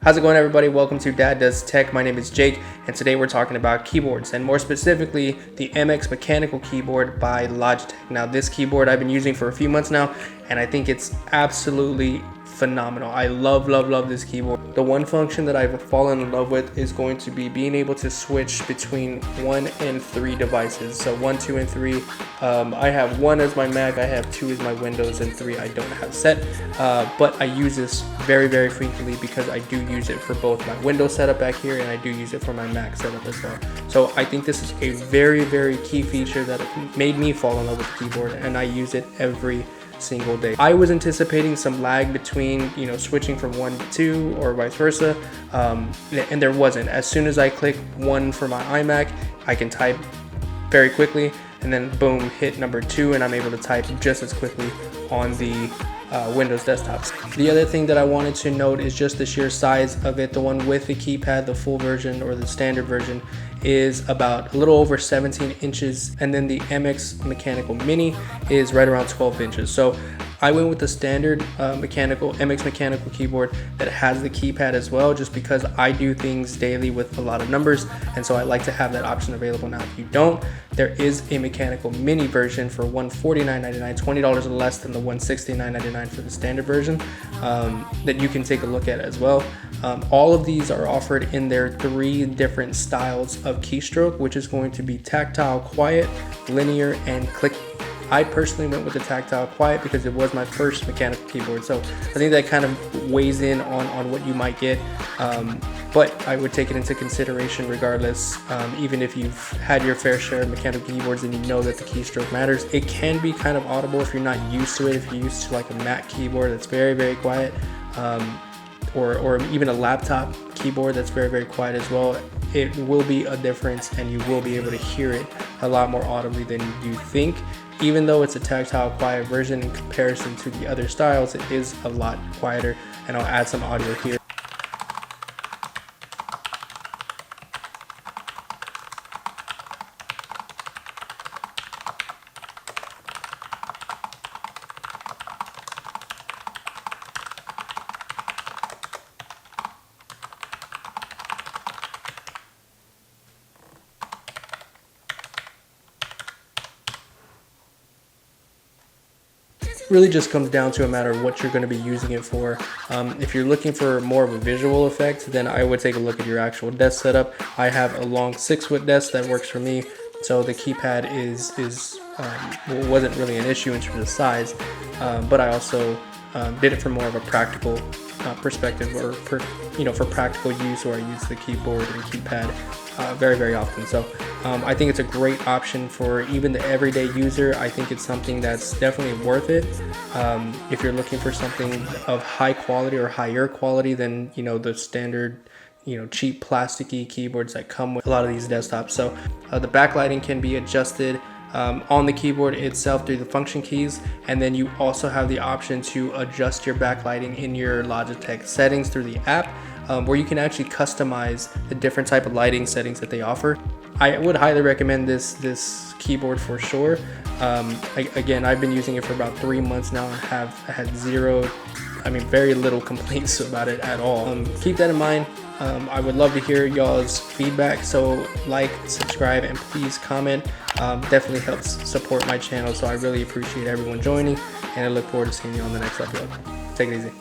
How's it going, everybody? Welcome to Dad Does Tech. My name is Jake, and today we're talking about keyboards, and more specifically the MX mechanical keyboard by Logitech. Now, this keyboard I've been using for a few months now, and I think it's absolutely phenomenal. I love this keyboard. The one function that I've fallen in love with is going to be being able to switch between 1 and 3 devices. So 1, 2, and 3. I have 1 as my Mac, I have 2 as my Windows, and 3 I don't have set. But I use this very frequently because I do use it for both my Windows setup back here, and I do use it for my Mac setup as well. So I think this is a very key feature that made me fall in love with the keyboard, and I use it every single day. I was anticipating some lag between, switching from 1 to 2 or vice versa, and there wasn't. As soon as I click 1 for my iMac, I can type very quickly, and then boom, hit number 2, and I'm able to type just as quickly on the Windows desktops. The other thing that I wanted to note is just the sheer size of it. The one with the keypad, the full version or the standard version, is about a little over 17 inches, and then the MX mechanical mini is right around 12 inches. So I went with the standard MX mechanical keyboard that has the keypad as well, just because I do things daily with a lot of numbers, and so I like to have that option available. Now, if you don't, there is a mechanical mini version for $149.99, $20 less than the $169.99 for the standard version, that you can take a look at as well. All of these are offered in their 3 different styles of keystroke, which is going to be tactile, quiet, linear, and click. I personally went with the tactile quiet because it was my first mechanical keyboard, so I think that kind of weighs in on what you might get, but I would take it into consideration regardless. Even if you've had your fair share of mechanical keyboards and you know that the keystroke matters, it can be kind of audible if you're not used to it. If you're used to like a Mac keyboard that's very quiet, or even a laptop keyboard that's very quiet as well, it will be a difference, and you will be able to hear it a lot more audibly than you think. Even though it's a tactile quiet version, in comparison to the other styles, it is a lot quieter, and I'll add some audio here. Really just comes down to a matter of what you're going to be using it for. If you're looking for more of a visual effect, then I would take a look at your actual desk setup. I have a long 6-foot desk that works for me, so the keypad wasn't really an issue in terms of size, but I also did it from more of a practical perspective, or for practical use, where I use the keyboard and keypad very often. So I think it's a great option for even the everyday user. I think it's something that's definitely worth it. If you're looking for something of high quality or higher quality than the standard cheap plasticky keyboards that come with a lot of these desktops. So the backlighting can be adjusted on the keyboard itself through the function keys, and then you also have the option to adjust your backlighting in your Logitech settings through the app, where you can actually customize the different type of lighting settings that they offer. I would highly recommend this keyboard for sure. Again, I've been using it for about 3 months now and have had very little complaints about it at all. Keep that in mind. I would love to hear y'all's feedback, so like, subscribe, and please comment. Definitely helps support my channel, so I really appreciate everyone joining, and I look forward to seeing you on the next upload. Take it easy.